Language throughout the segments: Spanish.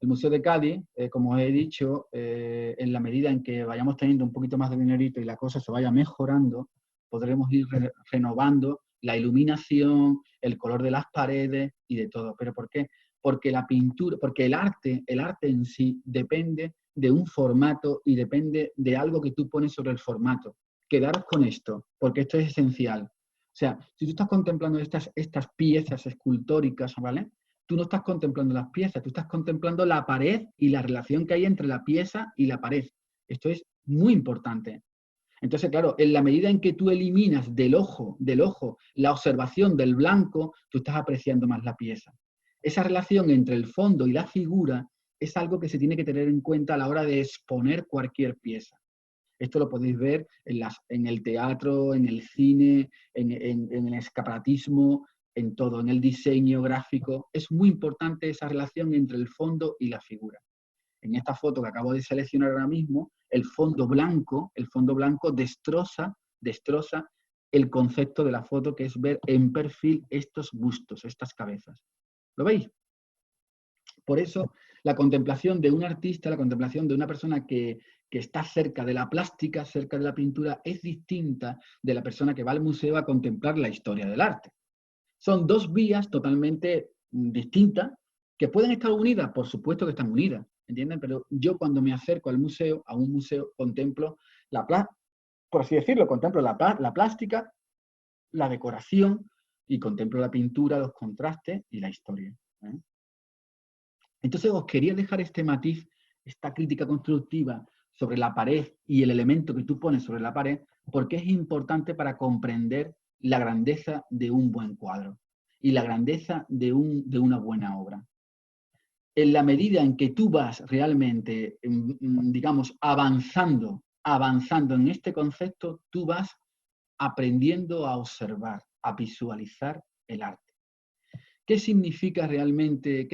El Museo de Cádiz, como os he dicho, en la medida en que vayamos teniendo un poquito más de dinerito y la cosa se vaya mejorando, podremos ir renovando la iluminación, el color de las paredes y de todo. ¿Pero por qué? Porque la pintura, porque el arte en sí depende de un formato y depende de algo que tú pones sobre el formato. Quedaros con esto, porque esto es esencial. O sea, si tú estás contemplando estas piezas escultóricas, ¿vale? Tú no estás contemplando las piezas, tú estás contemplando la pared y la relación que hay entre la pieza y la pared. Esto es muy importante. Entonces, claro, en la medida en que tú eliminas del ojo, la observación del blanco, tú estás apreciando más la pieza. Esa relación entre el fondo y la figura es algo que se tiene que tener en cuenta a la hora de exponer cualquier pieza. Esto lo podéis ver en el teatro, en el cine, en el escaparatismo, en todo, en el diseño gráfico. Es muy importante esa relación entre el fondo y la figura. En esta foto que acabo de seleccionar ahora mismo, el fondo blanco destroza el concepto de la foto, que es ver en perfil estos bustos, estas cabezas. ¿Lo veis? Por eso, la contemplación de un artista, la contemplación de una persona que está cerca de la plástica, cerca de la pintura, es distinta de la persona que va al museo a contemplar la historia del arte. Son dos vías totalmente distintas que pueden estar unidas, por supuesto que están unidas, ¿entienden? Pero yo cuando me acerco al museo, a un museo, contemplo por así decirlo, contemplo la plástica, la decoración y contemplo la pintura, los contrastes y la historia. Entonces os quería dejar este matiz, esta crítica constructiva sobre la pared y el elemento que tú pones sobre la pared, porque es importante para comprender la grandeza de un buen cuadro y la grandeza de una buena obra. En la medida en que tú vas realmente, digamos, avanzando en este concepto, tú vas aprendiendo a observar, a visualizar el arte. ¿Qué significa realmente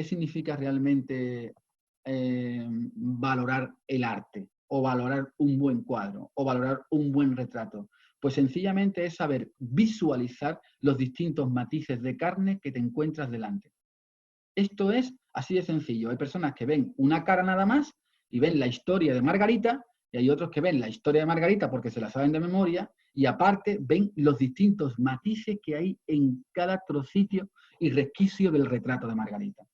valorar el arte? O valorar un buen cuadro, o valorar un buen retrato. Pues sencillamente es saber visualizar los distintos matices de carne que te encuentras delante. Esto es así de sencillo. Hay personas que ven una cara nada más y ven la historia de Margarita, y hay otros que ven la historia de Margarita porque se la saben de memoria, y aparte ven los distintos matices que hay en cada trocito y resquicio del retrato de Margarita.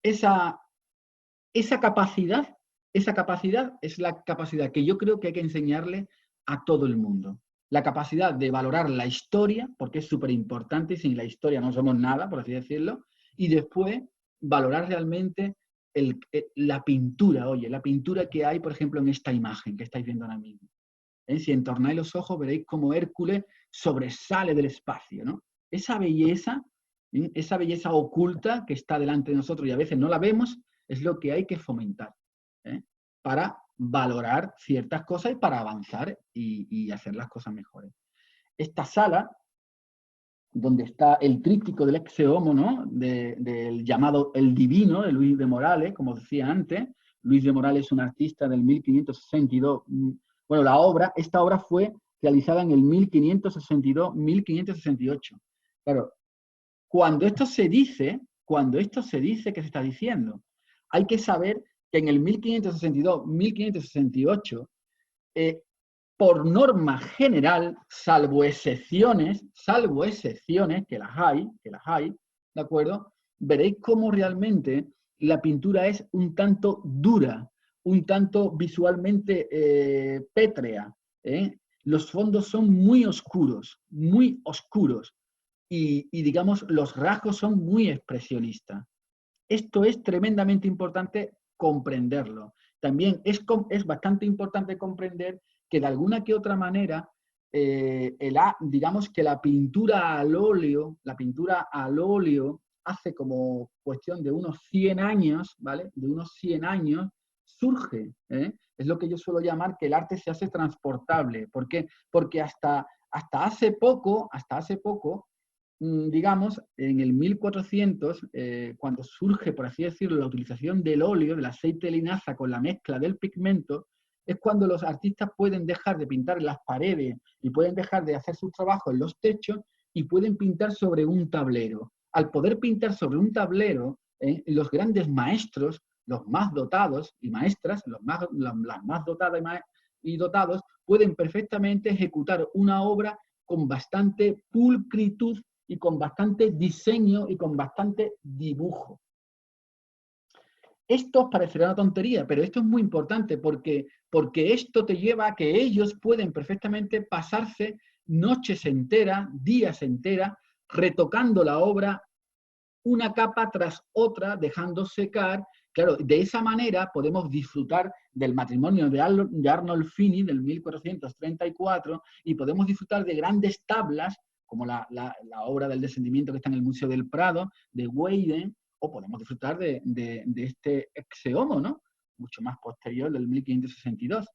Esa capacidad es la capacidad que yo creo que hay que enseñarle a todo el mundo. La capacidad de valorar la historia, porque es súper importante, y sin la historia no somos nada, por así decirlo, y después valorar realmente la pintura, la pintura que hay, por ejemplo, en esta imagen que estáis viendo ahora mismo. Si entornáis los ojos, veréis cómo Hércules sobresale del espacio, ¿no? Esa belleza oculta que está delante de nosotros y a veces no la vemos, es lo que hay que fomentar, para valorar ciertas cosas y para avanzar y hacer las cosas mejores. Esta sala, donde está el tríptico del Ecce Homo, ¿no? Del llamado El Divino, de Luis de Morales, como decía antes. Luis de Morales es un artista del 1562. Bueno, esta obra fue realizada en el 1562-1568. Claro, cuando esto se dice, ¿qué se está diciendo? Hay que saber que en el 1562-1568, por norma general, salvo excepciones, que las hay, ¿de acuerdo? Veréis cómo realmente la pintura es un tanto dura, un tanto visualmente pétrea. Los fondos son muy oscuros, y digamos, los rasgos son muy expresionistas. Esto es tremendamente importante comprenderlo. También es bastante importante comprender que de alguna que otra manera, digamos que la pintura al óleo hace como cuestión de unos 100 años, ¿vale? De unos 100 años surge, Es lo que yo suelo llamar que el arte se hace transportable. ¿Por qué? Porque hasta hace poco, digamos, en el 1400, cuando surge, por así decirlo, la utilización del óleo, del aceite de linaza con la mezcla del pigmento, es cuando los artistas pueden dejar de pintar en las paredes y pueden dejar de hacer sus trabajos en los techos y pueden pintar sobre un tablero. Al poder pintar sobre un tablero, los grandes maestros los más dotados y maestras, las más dotadas y dotados, pueden perfectamente ejecutar una obra con bastante pulcritud y con bastante diseño y con bastante dibujo. Esto os parecerá una tontería, pero esto es muy importante porque esto te lleva a que ellos pueden perfectamente pasarse noches enteras, días enteras, retocando la obra una capa tras otra, dejando secar. Claro, de esa manera podemos disfrutar del matrimonio de Arnold Finney del 1434 y podemos disfrutar de grandes tablas, como la obra del descendimiento que está en el Museo del Prado, de Weyden, o podemos disfrutar de este Exeomo, ¿no? Mucho más posterior, del 1562.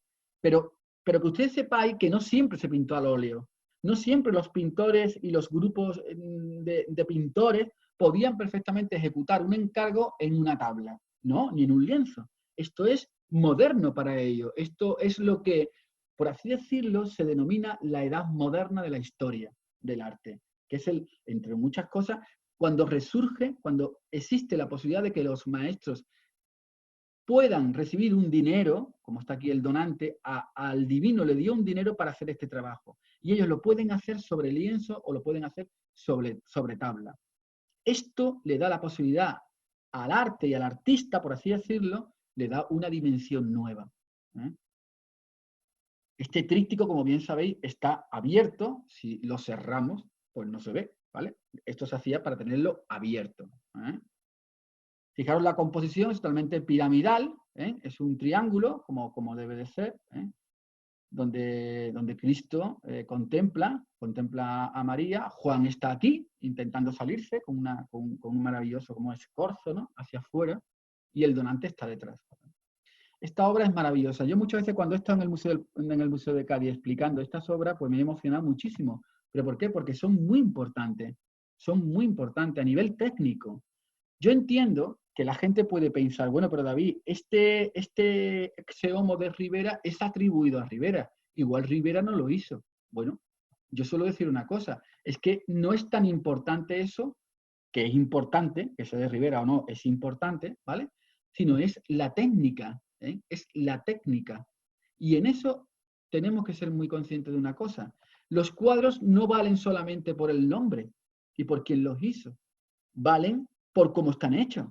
Pero que ustedes sepáis que no siempre se pintó al óleo. No siempre los pintores y los grupos de pintores podían perfectamente ejecutar un encargo en una tabla, ¿no? Ni en un lienzo. Esto es moderno para ellos. Esto es lo que, por así decirlo, se denomina la edad moderna de la historia del arte, que es entre muchas cosas, cuando resurge, cuando existe la posibilidad de que los maestros puedan recibir un dinero, como está aquí el donante, al divino le dio un dinero para hacer este trabajo. Y ellos lo pueden hacer sobre lienzo o lo pueden hacer sobre tabla. Esto le da la posibilidad al arte y al artista, por así decirlo, le da una dimensión nueva. Este tríptico, como bien sabéis, está abierto. Si lo cerramos, pues no se ve, ¿vale? Esto se hacía para tenerlo abierto. Fijaros, la composición es totalmente piramidal, es un triángulo, como debe de ser, donde Cristo contempla a María. Juan está aquí, intentando salirse con un maravilloso como escorzo, ¿no?, hacia afuera, y el donante está detrás. Esta obra es maravillosa. Yo muchas veces cuando he estado en el Museo de Cádiz explicando estas obras, pues me he emocionado muchísimo. ¿Pero por qué? Porque son muy importantes a nivel técnico. Yo entiendo que la gente puede pensar, bueno, pero David, este Exeomo de Ribera es atribuido a Ribera. Igual Ribera no lo hizo. Bueno, yo suelo decir una cosa, es que no es tan importante eso, que es importante, que sea de Ribera o no, es importante, ¿vale? Sino es la técnica, es la técnica. Y en eso tenemos que ser muy conscientes de una cosa. Los cuadros no valen solamente por el nombre y por quien los hizo, valen por cómo están hechos.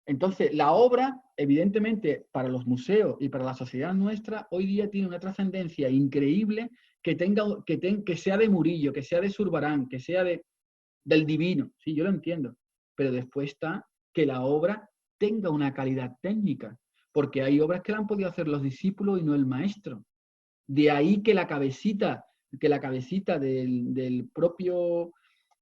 Entonces, la obra, evidentemente, para los museos y para la sociedad nuestra, hoy día tiene una trascendencia increíble que sea de Murillo, que sea de Zurbarán, que sea del divino. Sí, yo lo entiendo. Pero después está que la obra tenga una calidad técnica, porque hay obras que la han podido hacer los discípulos y no el maestro. De ahí que la cabecita del propio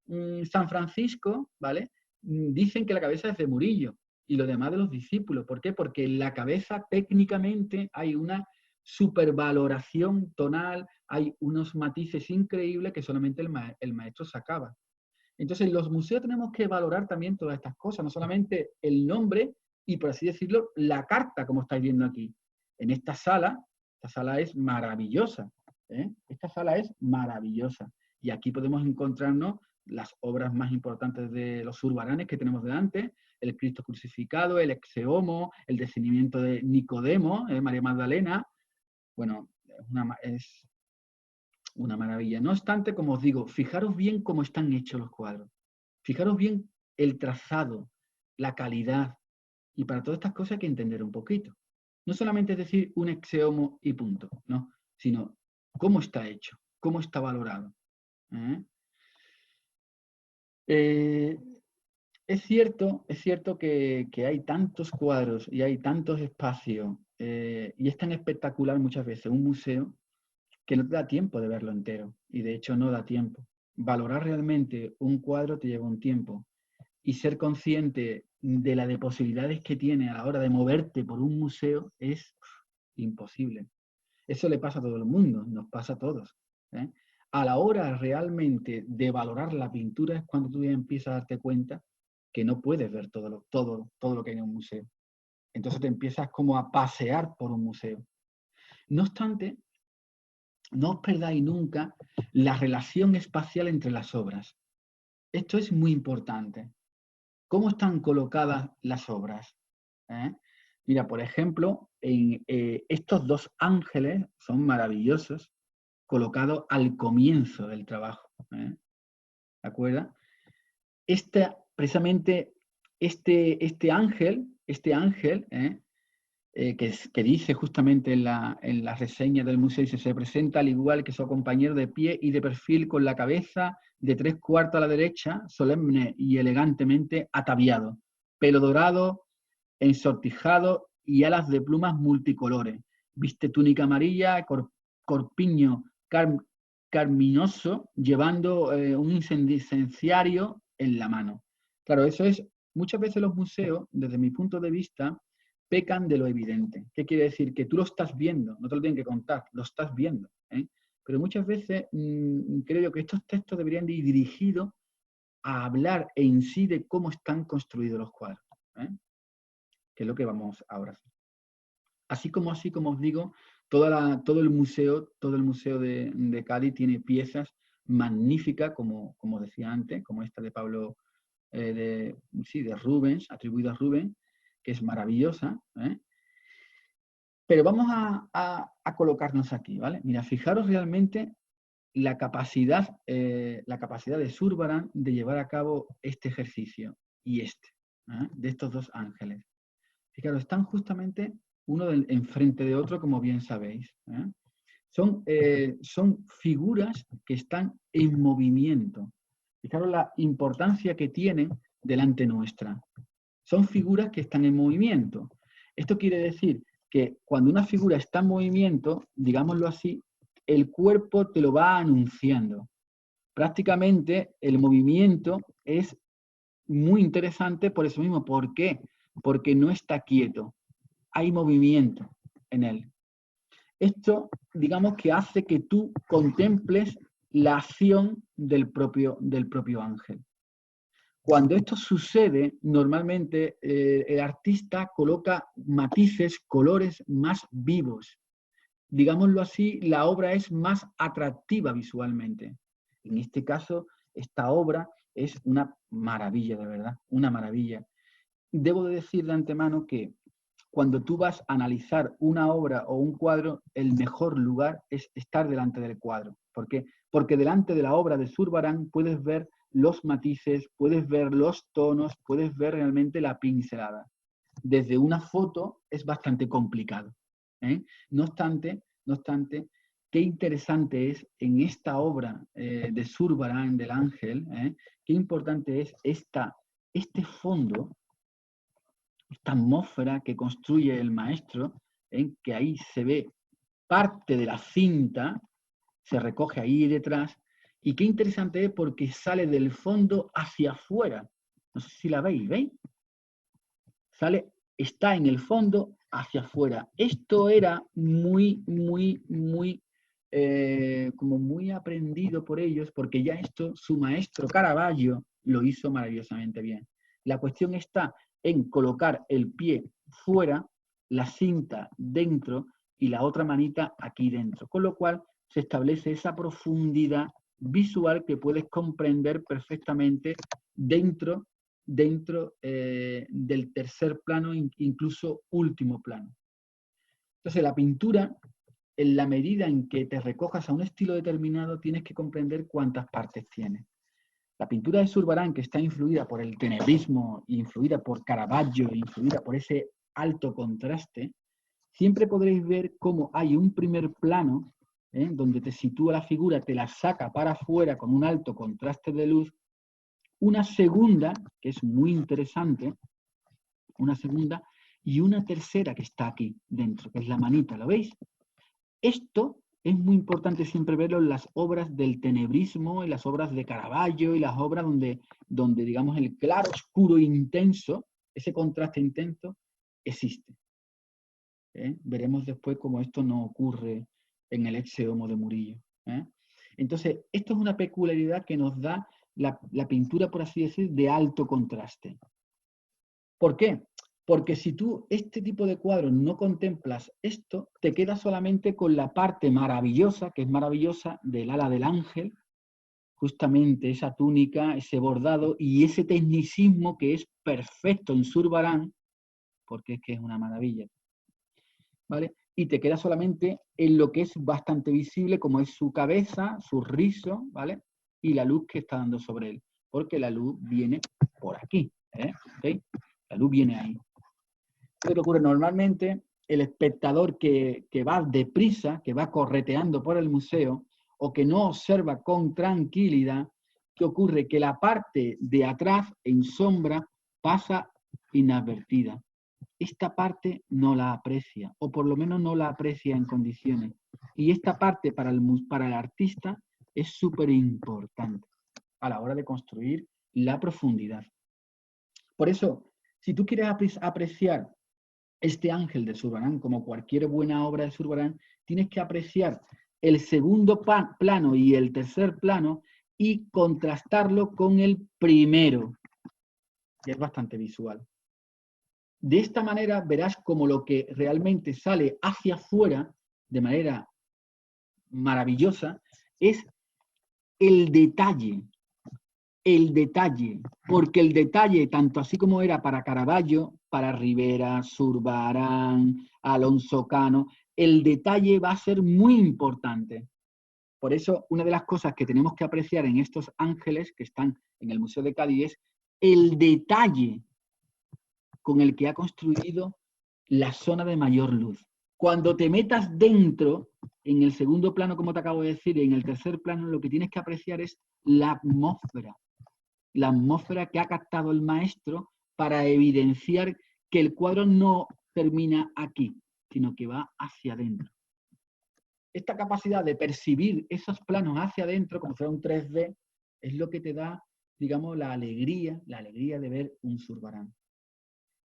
San Francisco, ¿vale? Dicen que la cabeza es de Murillo y lo demás de los discípulos. ¿Por qué? Porque en la cabeza técnicamente hay una supervaloración tonal, hay unos matices increíbles que solamente el maestro sacaba. Entonces, en los museos tenemos que valorar también todas estas cosas, no solamente el nombre y, por así decirlo, la carta, como estáis viendo aquí. En esta sala es maravillosa. Esta sala es maravillosa. Y aquí podemos encontrarnos las obras más importantes de los Zurbaranes que tenemos delante, el Cristo crucificado, el Exeomo, el descendimiento de Nicodemo, María Magdalena. Bueno, es una maravilla. No obstante, como os digo, fijaros bien cómo están hechos los cuadros. Fijaros bien el trazado, la calidad. Y para todas estas cosas hay que entender un poquito. No solamente es decir un exeomo y punto, no, sino cómo está hecho, cómo está valorado. Es cierto que hay tantos cuadros y hay tantos espacios y es tan espectacular muchas veces un museo que no te da tiempo de verlo entero, y de hecho no da tiempo. Valorar realmente un cuadro te lleva un tiempo, y ser consciente de las posibilidades que tiene a la hora de moverte por un museo es imposible. Eso le pasa a todo el mundo, nos pasa a todos. A la hora realmente de valorar la pintura es cuando tú ya empiezas a darte cuenta que no puedes ver todo lo que hay en un museo. Entonces te empiezas como a pasear por un museo. No obstante, no os perdáis nunca la relación espacial entre las obras. Esto es muy importante. ¿Cómo están colocadas las obras? Mira, por ejemplo, estos dos ángeles son maravillosos, colocados al comienzo del trabajo. ¿De acuerdo? Precisamente este ángel, que dice justamente en la reseña del museo, dice, se presenta al igual que su compañero de pie y de perfil con la cabeza de 3/4 a la derecha, solemne y elegantemente ataviado, pelo dorado, ensortijado y alas de plumas multicolores. Viste túnica amarilla, corpiño carminoso, llevando un incenciario en la mano. Claro, eso es, muchas veces los museos, desde mi punto de vista, pecan de lo evidente. ¿Qué quiere decir? Que tú lo estás viendo, no te lo tienen que contar, lo estás viendo. Pero muchas veces creo que estos textos deberían ir dirigidos a hablar en sí de cómo están construidos los cuadros, que es lo que vamos ahora a hacer. Así como os digo, todo el museo de Cádiz tiene piezas magníficas, como decía antes, como esta de Pablo, de Rubens, atribuida a Rubens, que es maravillosa. Pero vamos a colocarnos aquí, ¿vale? Mira, fijaros realmente la capacidad de Zurbarán de llevar a cabo este ejercicio y de estos dos ángeles. Fijaros, están justamente uno enfrente de otro, como bien sabéis. Son figuras que están en movimiento. Fijaros la importancia que tienen delante nuestra. Son figuras que están en movimiento. Esto quiere decir que cuando una figura está en movimiento, digámoslo así, el cuerpo te lo va anunciando. Prácticamente el movimiento es muy interesante por eso mismo. ¿Por qué? Porque no está quieto. Hay movimiento en él. Esto, digamos, que hace que tú contemples la acción del propio ángel. Cuando esto sucede, normalmente el artista coloca matices, colores más vivos. Digámoslo así, la obra es más atractiva visualmente. En este caso, esta obra es una maravilla, de verdad, una maravilla. Debo de decir de antemano que cuando tú vas a analizar una obra o un cuadro, el mejor lugar es estar delante del cuadro. ¿Por qué? Porque delante de la obra de Zurbarán puedes ver los matices, puedes ver los tonos, puedes ver realmente la pincelada. Desde una foto es bastante complicado. No obstante, qué interesante es en esta obra de Zurbarán, del Ángel, qué importante es este fondo, esta atmósfera que construye el maestro, que ahí se ve parte de la cinta, se recoge ahí detrás, y qué interesante es porque sale del fondo hacia afuera. No sé si la veis. Está en el fondo hacia afuera. Esto era muy como muy aprendido por ellos, porque ya esto su maestro Caravaggio lo hizo maravillosamente bien. La cuestión está en colocar el pie fuera, la cinta dentro y la otra manita aquí dentro, con lo cual se establece esa profundidad visual que puedes comprender perfectamente dentro del tercer plano, incluso último plano. Entonces, la pintura, en la medida en que te recojas a un estilo determinado, tienes que comprender cuántas partes tiene. La pintura de Zurbarán, que está influida por el tenebrismo, influida por Caravaggio, influida por ese alto contraste, siempre podréis ver cómo hay un primer plano, donde te sitúa la figura, te la saca para afuera con un alto contraste de luz, una segunda, que es muy interesante, una segunda, y una tercera que está aquí dentro, que es la manita, ¿lo veis? Esto es muy importante siempre verlo en las obras del tenebrismo, en las obras de Caravaggio y las obras donde digamos, el claro, oscuro, intenso, ese contraste intenso, existe. Veremos después cómo esto no ocurre en el Ecce Homo de Murillo. Entonces, esto es una peculiaridad que nos da la pintura, por así decir, de alto contraste. ¿Por qué? Porque si tú este tipo de cuadros no contemplas esto, te quedas solamente con la parte maravillosa, que es maravillosa, del ala del ángel, justamente esa túnica, ese bordado y ese tecnicismo que es perfecto en Zurbarán, porque es que es una maravilla. ¿Vale? Y te queda solamente en lo que es bastante visible, como es su cabeza, su rizo, ¿vale? Y la luz que está dando sobre él, porque la luz viene por aquí, ¿Okay? La luz viene ahí. ¿Qué es lo que ocurre? Normalmente el espectador que va deprisa, que va correteando por el museo, o que no observa con tranquilidad, ¿qué ocurre? Que la parte de atrás, en sombra, pasa inadvertida. Esta parte no la aprecia, o por lo menos no la aprecia en condiciones. Y esta parte para el artista es súper importante a la hora de construir la profundidad. Por eso, si tú quieres apreciar este ángel de Zurbarán, como cualquier buena obra de Zurbarán, tienes que apreciar el segundo plano y el tercer plano y contrastarlo con el primero, que es bastante visual. De esta manera verás como lo que realmente sale hacia afuera de manera maravillosa es el detalle, porque el detalle, tanto así como era para Caravaggio, para Rivera, Zurbarán, Alonso Cano, el detalle va a ser muy importante. Por eso, una de las cosas que tenemos que apreciar en estos ángeles que están en el Museo de Cádiz es el detalle con el que ha construido la zona de mayor luz. Cuando te metas dentro, en el segundo plano, como te acabo de decir, y en el tercer plano, lo que tienes que apreciar es la atmósfera que ha captado el maestro para evidenciar que el cuadro no termina aquí, sino que va hacia adentro. Esta capacidad de percibir esos planos hacia adentro, como si fuera un 3D, es lo que te da, digamos, la alegría de ver un Zurbarán.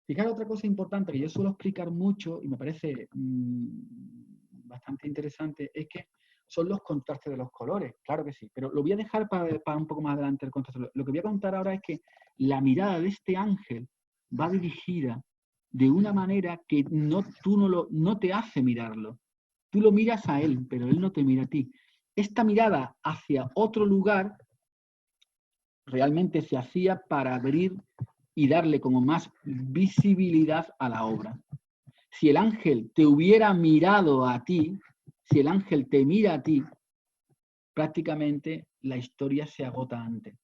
Fijaros, otra cosa importante que yo suelo explicar mucho y me parece bastante interesante es que son los contrastes de los colores, claro que sí, pero lo voy a dejar para un poco más adelante el contraste. Lo que voy a contar ahora es que la mirada de este ángel va dirigida de una manera que no te hace mirarlo. Tú lo miras a él, pero él no te mira a ti. Esta mirada hacia otro lugar realmente se hacía para abrir y darle como más visibilidad a la obra. Si el ángel te hubiera mirado a ti, si el ángel te mira a ti, prácticamente la historia se agota antes.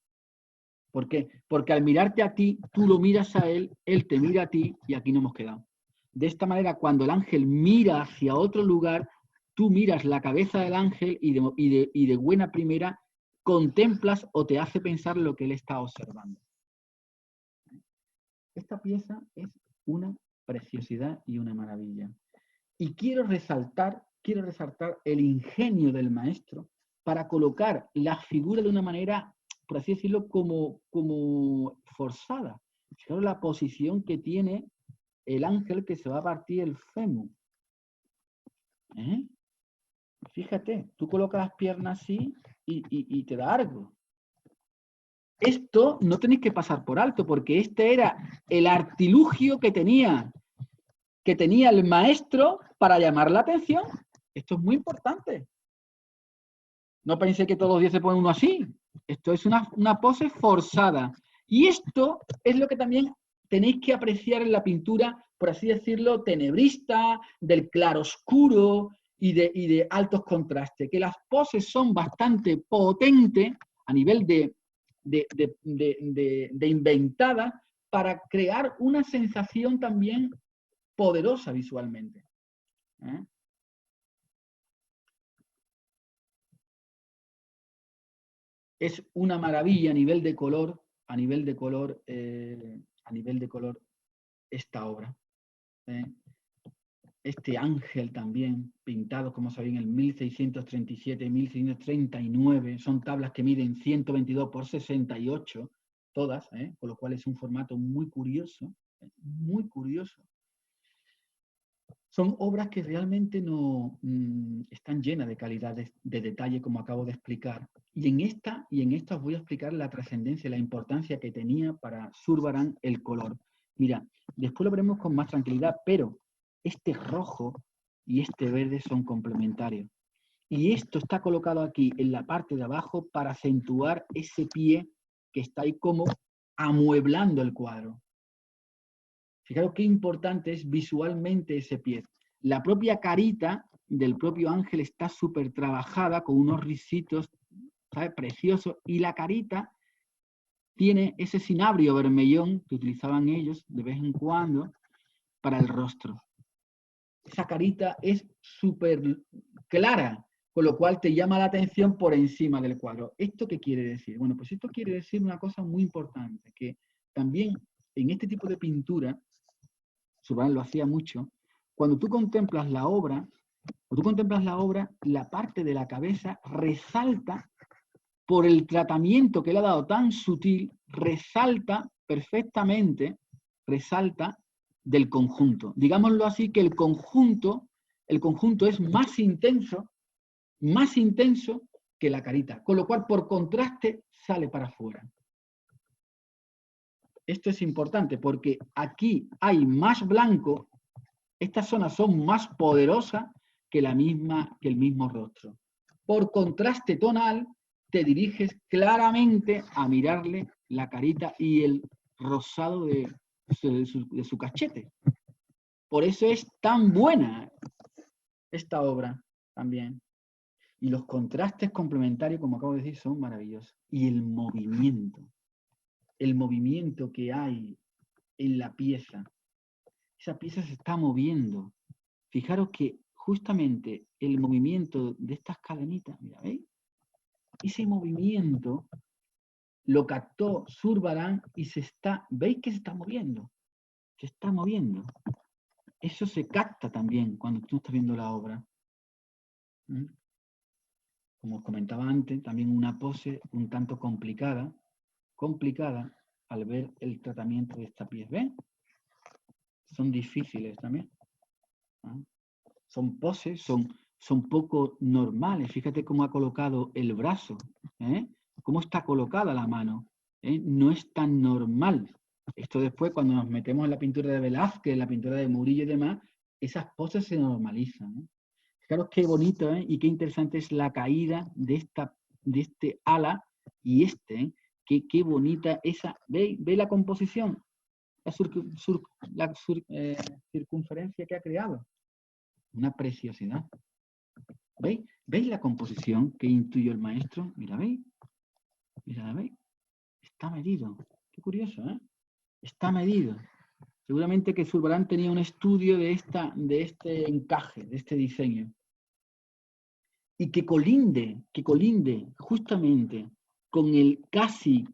¿Por qué? Porque al mirarte a ti, tú lo miras a él te mira a ti y aquí no hemos quedado. De esta manera, cuando el ángel mira hacia otro lugar, tú miras la cabeza del ángel y de buena primera contemplas o te hace pensar lo que él está observando. Esta pieza es una preciosidad y una maravilla. Y quiero resaltar el ingenio del maestro para colocar la figura de una manera, por así decirlo, como forzada. Fijaros la posición que tiene el ángel que se va a partir el fémur. Fíjate, tú colocas las piernas así y te da algo. Esto no tenéis que pasar por alto, porque este era el artilugio que tenía el maestro para llamar la atención. Esto es muy importante. No pensé que todos los días se pone uno así. Esto es una pose forzada. Y esto es lo que también tenéis que apreciar en la pintura, por así decirlo, tenebrista, del claroscuro y de altos contrastes. Que las poses son bastante potentes a nivel de inventada para crear una sensación también poderosa visualmente. Es una maravilla a nivel de color, esta obra. Este ángel también, pintado, como sabéis, en el 1637 y 1639, son tablas que miden 122 por 68, todas, con lo cual es un formato muy curioso, muy curioso. Son obras que realmente no están llenas de calidad de detalle, como acabo de explicar. Y en esta os voy a explicar la trascendencia, la importancia que tenía para Zurbarán el color. Mira, después lo veremos con más tranquilidad, pero este rojo y este verde son complementarios. Y esto está colocado aquí en la parte de abajo para acentuar ese pie que está ahí como amueblando el cuadro. Fijaros qué importante es visualmente ese pie. La propia carita del propio ángel está súper trabajada con unos risitos, ¿sabes? Preciosos, y la carita tiene ese cinabrio vermellón que utilizaban ellos de vez en cuando para el rostro. Esa carita es súper clara, con lo cual te llama la atención por encima del cuadro. ¿Esto qué quiere decir? Bueno, pues esto quiere decir una cosa muy importante, que también en este tipo de pintura, Zurbarán lo hacía mucho, cuando tú contemplas la obra, la parte de la cabeza resalta por el tratamiento que le ha dado tan sutil, resalta perfectamente, resalta del conjunto. Digámoslo así, que el conjunto es más intenso que la carita, con lo cual por contraste sale para afuera. Esto es importante porque aquí hay más blanco, estas zonas son más poderosas que el mismo rostro. Por contraste tonal, te diriges claramente a mirarle la carita y el rosado de su cachete. Por eso es tan buena esta obra también. Y los contrastes complementarios, como acabo de decir, son maravillosos. Y el movimiento que hay en la pieza. Esa pieza se está moviendo. Fijaros que justamente el movimiento de estas cadenitas, mira, ¿veis? Ese movimiento lo captó Zurbarán y ¿veis que se está moviendo? Se está moviendo. Eso se capta también cuando tú estás viendo la obra. Como os comentaba antes, también una pose un tanto complicada al ver el tratamiento de esta pieza. ¿Ven? Son difíciles también. Son poses, son poco normales. Fíjate cómo ha colocado el brazo, cómo está colocada la mano. No es tan normal. Esto después, cuando nos metemos en la pintura de Velázquez, en la pintura de Murillo y demás, esas poses se normalizan. Fijaros qué bonito y qué interesante es la caída de este ala y qué bonita esa. ¿Veis la composición? La circunferencia que ha creado. Una preciosidad. ¿Veis la composición que intuyó el maestro? Mira, ¿veis? Está medido. Qué curioso, ¿eh? Está medido. Seguramente que Zurbarán tenía un estudio de este encaje, de este diseño. Y que colinde justamente con el casi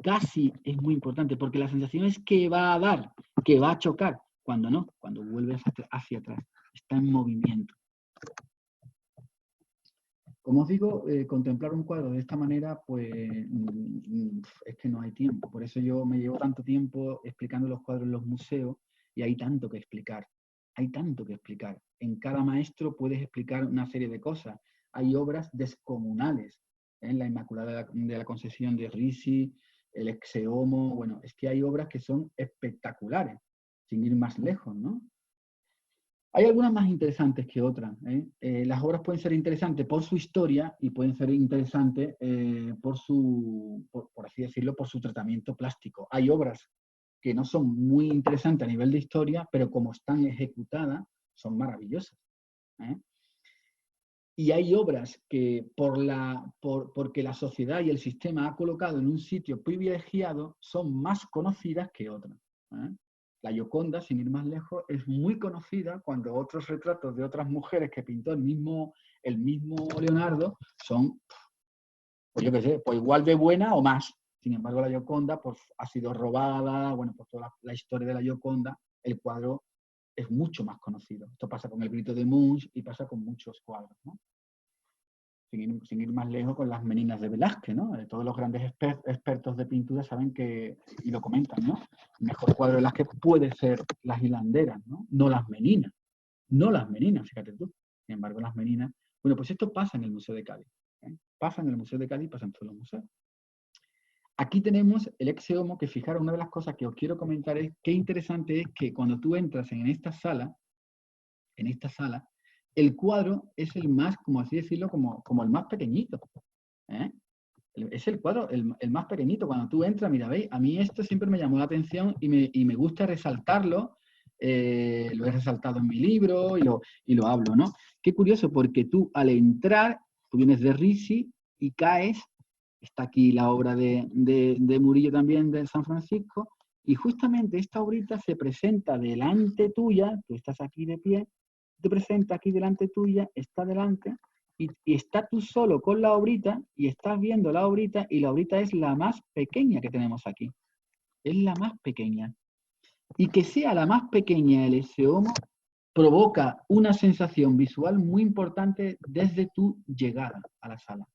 es muy importante, porque la sensación es que va a dar, que va a chocar, cuando no, cuando vuelve hacia atrás. Está en movimiento. Como os digo, contemplar un cuadro de esta manera, pues es que no hay tiempo. Por eso yo me llevo tanto tiempo explicando los cuadros en los museos y hay tanto que explicar. Hay tanto que explicar. En cada maestro puedes explicar una serie de cosas. Hay obras descomunales. La Inmaculada de la Concepción de Ricci, el Exeomo. Bueno, es que hay obras que son espectaculares, sin ir más lejos, ¿no? Hay algunas más interesantes que otras. Las obras pueden ser interesantes por su historia y pueden ser interesantes por así decirlo, por su tratamiento plástico. Hay obras que no son muy interesantes a nivel de historia, pero como están ejecutadas, son maravillosas. Y hay obras que porque la sociedad y el sistema ha colocado en un sitio privilegiado, son más conocidas que otras. La Gioconda, sin ir más lejos, es muy conocida cuando otros retratos de otras mujeres que pintó el mismo Leonardo son, pues yo qué sé, pues igual de buena o más. Sin embargo, la Gioconda pues, ha sido robada, bueno, pues toda la historia de la Gioconda, el cuadro es mucho más conocido. Esto pasa con el Grito de Munch y pasa con muchos cuadros, ¿no? Sin ir más lejos con las Meninas de Velázquez, ¿no? Todos los grandes expertos de pintura saben que, y lo comentan, ¿no? El mejor cuadro de Velázquez puede ser las hilanderas, ¿no? No las Meninas. No las Meninas, fíjate tú. Sin embargo, las Meninas... Bueno, pues esto pasa en el Museo de Cádiz. Pasa en el Museo de Cádiz, pasa en todos los museos. Aquí tenemos el Exeomo, que fijaros, una de las cosas que os quiero comentar es qué interesante es que cuando tú entras en esta sala, el cuadro es el más, como así decirlo, como el más pequeñito. Es el cuadro el más pequeñito. Cuando tú entras, mira, ¿veis? A mí esto siempre me llamó la atención y me gusta resaltarlo lo he resaltado en mi libro y lo hablo, ¿no? Qué curioso, porque tú al entrar, tú vienes de Risi y caes, está aquí la obra de Murillo también, de San Francisco, y justamente esta obrita se presenta delante tuya, tú estás aquí de pie, te presenta aquí delante tuya, está delante, y está tú solo con la obrita, y estás viendo la obrita, y la obrita es la más pequeña que tenemos aquí. Es la más pequeña. Y que sea la más pequeña el Eseomo provoca una sensación visual muy importante desde tu llegada a la sala.